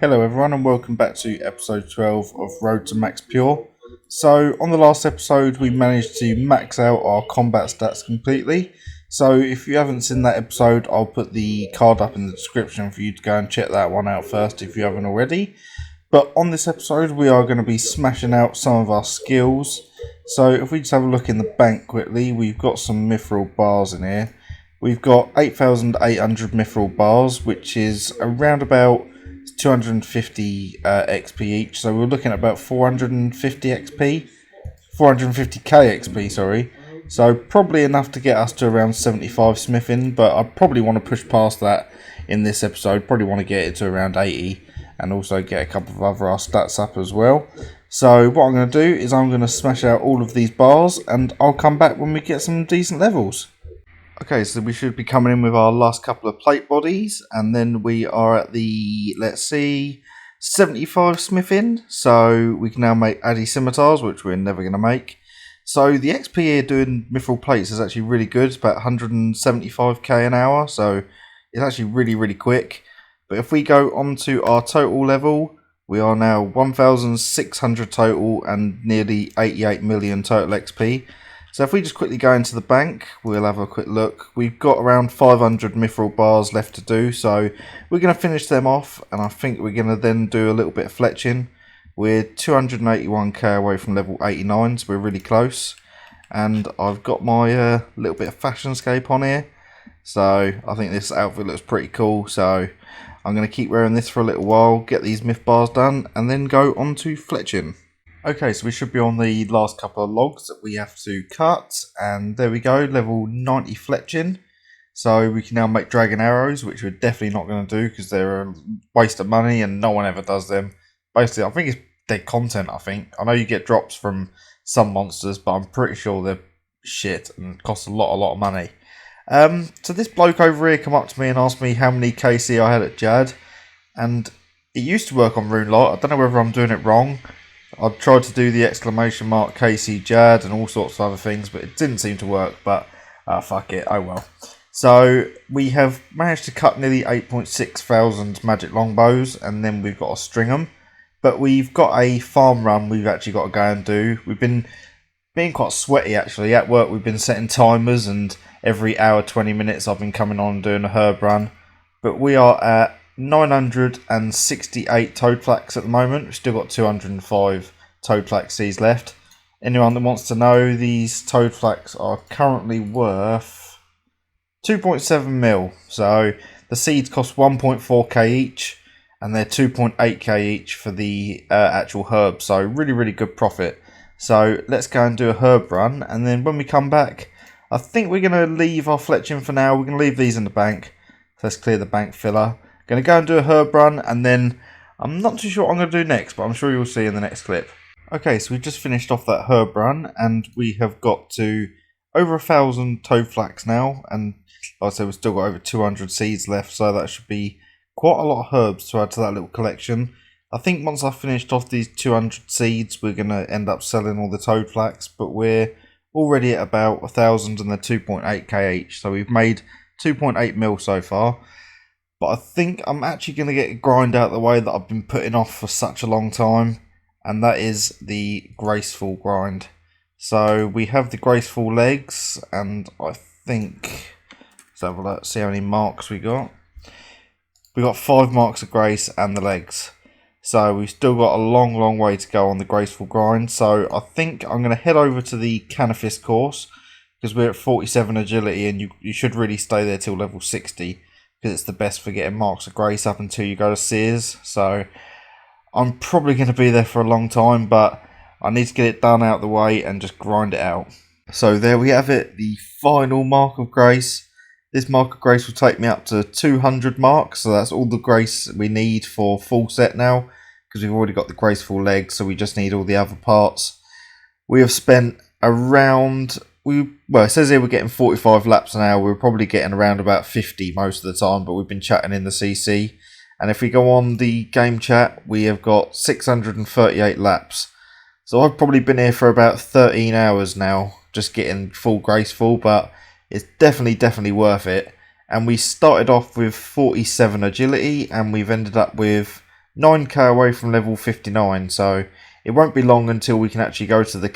Hello everyone and welcome back to episode 12 of Road to Max Pure. So on the last episode we managed to max out our combat stats completely. So if you haven't seen that episode, I'll put the card up in the description for you to go and check that one out first if you haven't already. But on this episode we are going to be smashing out some of our skills. So if we just have a look in the bank quickly, we've got some mithril bars in here. We've got 8,800 mithril bars, which is around about 250 XP each, so we're looking at about 450 XP, 450k XP, sorry. So probably enough to get us to around 75 smithing, but I probably want to push past that in this episode. Probably want to get it to around 80 and also get a couple of other stats up as well. So what I'm going to do is I'm going to smash out all of these bars and I'll come back when we get some decent levels. Okay, so we should be coming in with our last couple of plate bodies, and then we are at the, let's see, 75 smithing, so we can now make Addy scimitars, which we're never going to make. So the XP here doing mithril plates is actually really good. It's about 175k an hour, so it's actually really quick. But if we go on to our total level, we are now 1,600 total and nearly 88 million total XP. So if we just quickly go into the bank, we'll have a quick look. We've got around 500 mithril bars left to do, so we're going to finish them off, and I think we're going to then do a little bit of fletching. We're 281k away from level 89, so we're really close. And I've got my little bit of fashionscape on here, so I think this outfit looks pretty cool, so I'm going to keep wearing this for a little while, get these myth bars done, and then go on to fletching. Okay, so we should be on the last couple of logs that we have to cut, and there we go, level 90 fletching. So we can now make dragon arrows, which we're definitely not going to do because they're a waste of money and no one ever does them. Basically, I think it's dead content, I think. I know you get drops from some monsters, but I'm pretty sure they're shit and cost a lot of money. So this bloke over here come up to me and asked me how many KC I had at Jad, and it used to work on RuneLite. I don't know whether I'm doing it wrong. I tried to do the exclamation mark KC Jad and all sorts of other things, but it didn't seem to work, but fuck it, oh well. So we have managed to cut nearly 8.6 thousand magic longbows, and then we've got to string them. But we've got a farm run we've actually got to go and do. We've been being quite sweaty actually. At work we've been setting timers, and every hour 20 minutes I've been coming on and doing a herb run. But we are at 968 toadflax at the moment. We've still got 205 toadflax seeds left. Anyone that wants to know, these toadflax are currently worth 2.7 mil. So the seeds cost 1.4k each, and they're 2.8k each for the actual herb. So really good profit. So let's go and do a herb run, and then when we come back, I think we're going to leave our fletching for now. We're going to leave these in the bank. So let's clear the bank filler. Going to go and do a herb run, and then I'm not too sure what I'm going to do next, but I'm sure you'll see in the next clip. Okay, so we've just finished off that herb run, and we have got to over 1,000 toadflax now, and like I said, we've still got over 200 seeds left, so that should be quite a lot of herbs to add to that little collection. I think once I've finished off these 200 seeds, we're going to end up selling all the toadflax, but we're already at about 1,000 and they're 2.8k each, so we've made 2.8 mil so far. But I think I'm actually going to get a grind out of the way that I've been putting off for such a long time, and that is the graceful grind. So we have the graceful legs, and I think, let's have a look, see how many marks we got. We got 5 marks of grace and the legs. So we've still got a long way to go on the graceful grind. So I think I'm going to head over to the Canifist course, because we're at 47 agility, and you should really stay there till level 60. Because it's the best for getting marks of grace up until you go to Sears. So I'm probably going to be there for a long time, but I need to get it done out of the way and just grind it out. So there we have it, the final mark of grace. This mark of grace will take me up to 200 marks, so that's all the grace we need for full set now, because we've already got the graceful legs, so we just need all the other parts. We have spent around... Well, it says here we're getting 45 laps an hour. We're probably getting around about 50 most of the time, but we've been chatting in the CC. And if we go on the game chat, we have got 638 laps. So I've probably been here for about 13 hours now, just getting full graceful, but it's definitely worth it. And we started off with 47 agility, and we've ended up with 9k away from level 59, so it won't be long until we can actually go to the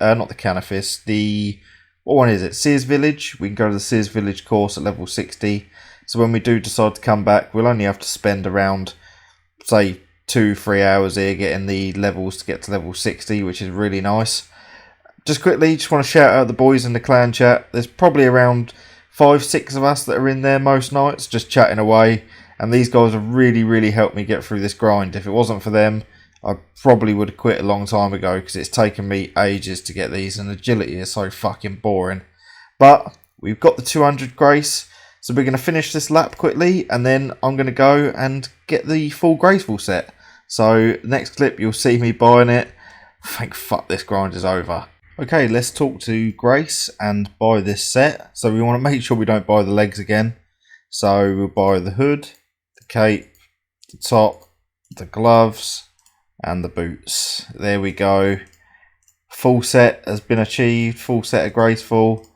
not the Canifis, the, what one is it, Sears Village. We can go to the Sears Village course at level 60, so when we do decide to come back, we'll only have to spend around, say, 2-3 hours here getting the levels to get to level 60, which is really nice. Just quickly, just want to shout out the boys in the clan chat. There's probably around 5-6 of us that are in there most nights, just chatting away. And these guys have really helped me get through this grind. If it wasn't for them, I probably would have quit a long time ago, because it's taken me ages to get these, and agility is so fucking boring. But we've got the 200 grace, so we're going to finish this lap quickly, and then I'm going to go and get the full graceful set. So next clip, you'll see me buying it. Thank fuck this grind is over. Okay, let's talk to Grace and buy this set. So we want to make sure we don't buy the legs again. So we'll buy the hood, the cape, the top, the gloves, and the boots. There we go. Full set has been achieved. Full set of graceful.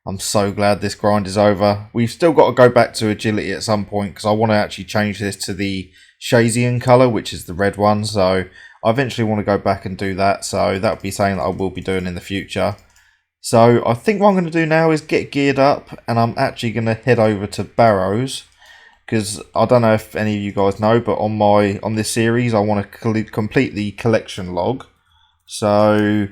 I'm so glad this grind is over. We've still got to go back to agility at some point, because I want to actually change this to the Shazian colour, which is the red one. So I eventually want to go back and do that, so that'll be something that I will be doing in the future. So I think what I'm going to do now is get geared up, and I'm actually going to head over to Barrows, because I don't know if any of you guys know, but on this series I want to complete the collection log. So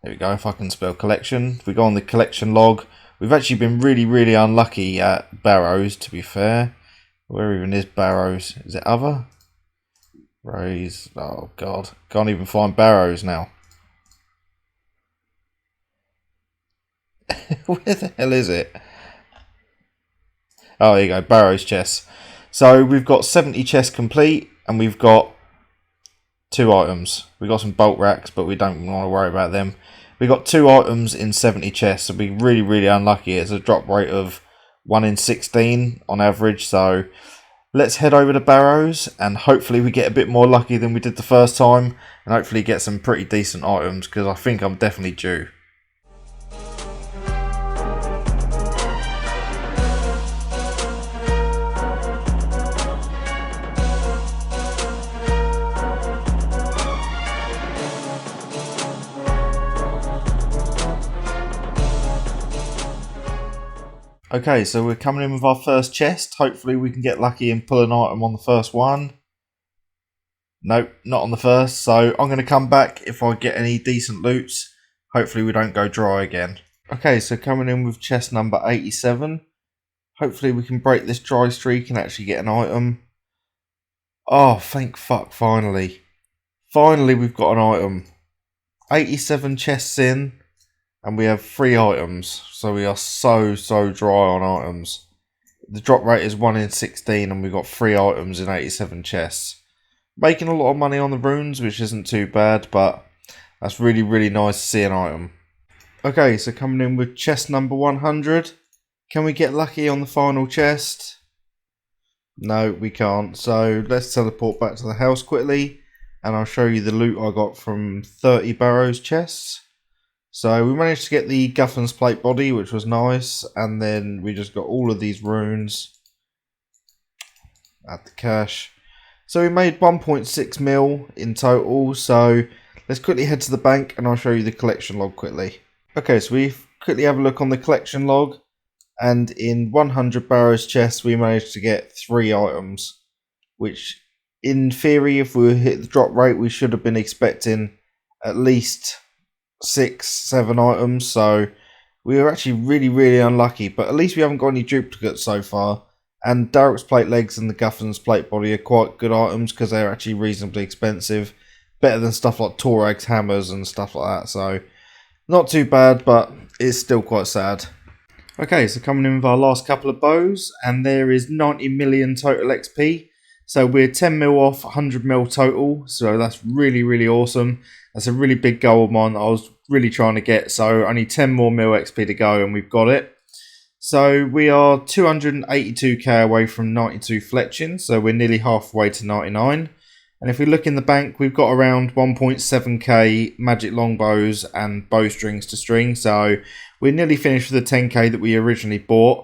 there we go. If I can spell collection, if we go on the collection log, we've actually been really unlucky at Barrows, to be fair. Where even is Barrows? Is it other? Raise, oh god, can't even find Barrows now. Where the hell is it? Oh, there you go, Barrows chests. So we've got 70 chests complete, and we've got 2 items. We've got some bolt racks, but we don't want to worry about them. We've got 2 items in 70 chests, so we're really unlucky. It's a drop rate of 1 in 16 on average, so let's head over to Barrows, and hopefully we get a bit more lucky than we did the first time, and hopefully get some pretty decent items, because I think I'm definitely due. Okay, so we're coming in with our first chest. Hopefully we can get lucky and pull an item on the first one. Nope, not on the first. So I'm going to come back if I get any decent loots. Hopefully we don't go dry again. Okay, so coming in with chest number 87. Hopefully we can break this dry streak and actually get an item. Oh, thank fuck, finally. Finally we've got an item. 87 chests in. And we have 3 items, so we are so dry on items. The drop rate is 1 in 16, and we've got 3 items in 87 chests. Making a lot of money on the runes, which isn't too bad, but that's really nice to see an item. Okay, so coming in with chest number 100. Can we get lucky on the final chest? No, we can't. So let's teleport back to the house quickly, and I'll show you the loot I got from 30 Barrows chests. So we managed to get the Guffin's plate body, which was nice, and then we just got all of these runes. Add the cash. So we made 1.6 mil in total, so let's quickly head to the bank and I'll show you the collection log quickly. Okay, so we quickly have a look on the collection log, and in 100 Barrows chests we managed to get 3 items, which in theory, if we hit the drop rate, we should have been expecting at least 6-7 items, so we were actually really unlucky, but at least we haven't got any duplicates so far. And Derek's plate legs and the Guffin's plate body are quite good items because they're actually reasonably expensive, better than stuff like Torag's hammers and stuff like that, so not too bad, but it's still quite sad. Okay, so coming in with our last couple of bows, and there is 90 million total XP. So we're 10 mil off 100 mil total, so that's really awesome. That's a really big goal of mine that I was really trying to get, so only 10 more mil XP to go and we've got it. So we are 282k away from 92 fletching, so we're nearly halfway to 99. And if we look in the bank, we've got around 1.7k magic longbows and bowstrings to string, so we're nearly finished with the 10k that we originally bought.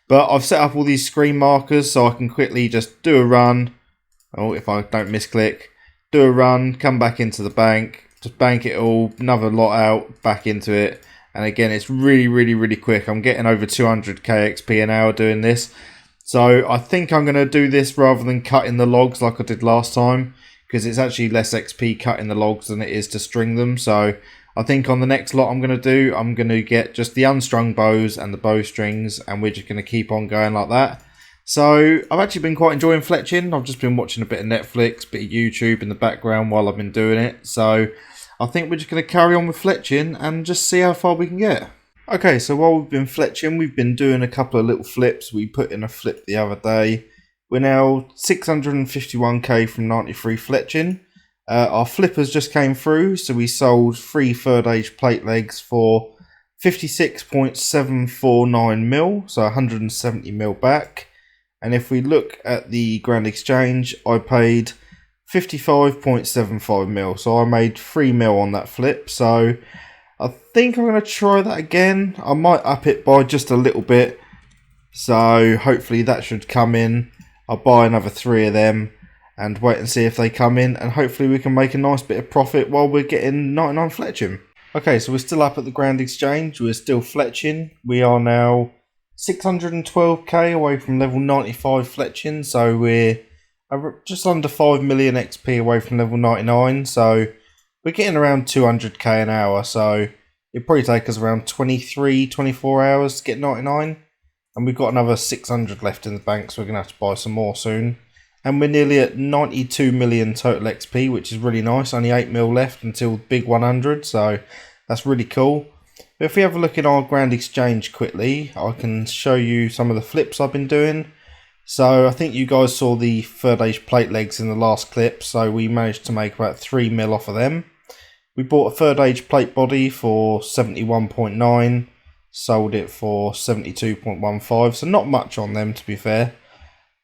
But I've set up all these screen markers so I can quickly just do a run. Oh, if I don't misclick, do a run, come back into the bank, just bank it all, another lot out, back into it. And again, it's really quick. I'm getting over 200k XP an hour doing this. So I think I'm going to do this rather than cutting the logs like I did last time, because it's actually less XP cutting the logs than it is to string them. So I think on the next lot I'm going to do, I'm going to get just the unstrung bows and the bowstrings, and we're just going to keep on going like that. So I've actually been quite enjoying fletching. I've just been watching a bit of Netflix, bit of YouTube in the background while I've been doing it. So I think we're just going to carry on with fletching and just see how far we can get. Okay, so while we've been fletching, we've been doing a couple of little flips. We put in a flip the other day. We're now 651k from 93 fletching. Our flippers just came through, so we sold 3 third age plate legs for 56.749 mil, so 170 mil back. And if we look at the Grand Exchange, I paid 55.75 mil, so I made 3 mil on that flip. So I think I'm going to try that again. I might up it by just a little bit, so hopefully that should come in. I'll buy another 3 of them and wait and see if they come in, and hopefully we can make a nice bit of profit while we're getting 99 fletching. Okay, so we're still up at the Grand Exchange. We're still fletching. We are now 612k away from level 95 fletching, so we're just under 5 million XP away from level 99. So we're getting around 200k an hour, so it'll probably take us around 24 hours to get 99. And we've got another 600 left in the bank, so we're going to have to buy some more soon. And we're nearly at 92 million total XP, which is really nice. Only 8 mil left until big 100, so that's really cool. But if we have a look at our Grand Exchange quickly, I can show you some of the flips I've been doing. So I think you guys saw the third age plate legs in the last clip, so we managed to make about 3 mil off of them. We bought a third age plate body for 71.9, sold it for 72.15, so not much on them to be fair.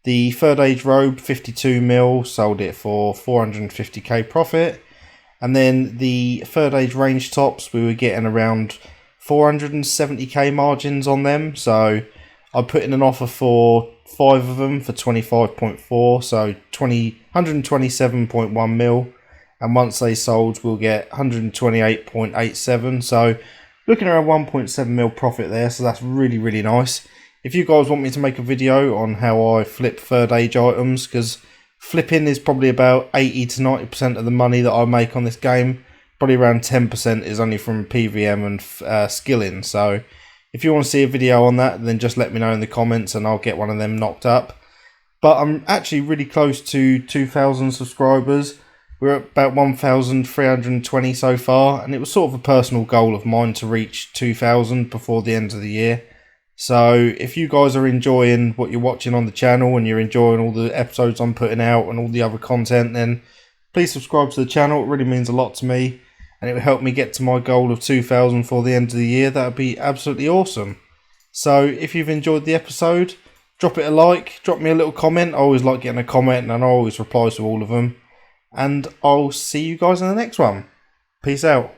The third age robe, 52 mil, sold it for 450k profit. And then the third age range tops, we were getting around 470k margins on them, so I put in an offer for 5 of them for 25.4, so 127.1 mil. And once they sold, we'll get 128.87. So looking around 1.7 mil profit there. So that's really nice. If you guys want me to make a video on how I flip third age items, because flipping is probably about 80 to 90% of the money that I make on this game. Probably around 10% is only from PVM and skilling. So if you want to see a video on that, then just let me know in the comments and I'll get one of them knocked up. But I'm actually really close to 2,000 subscribers. We're at about 1,320 so far, and it was sort of a personal goal of mine to reach 2,000 before the end of the year. So if you guys are enjoying what you're watching on the channel and you're enjoying all the episodes I'm putting out and all the other content, then please subscribe to the channel. It really means a lot to me, and it will help me get to my goal of 2,000 for the end of the year. That would be absolutely awesome. So if you've enjoyed the episode, drop it a like, drop me a little comment. I always like getting a comment, and I always reply to all of them. And I'll see you guys in the next one. Peace out.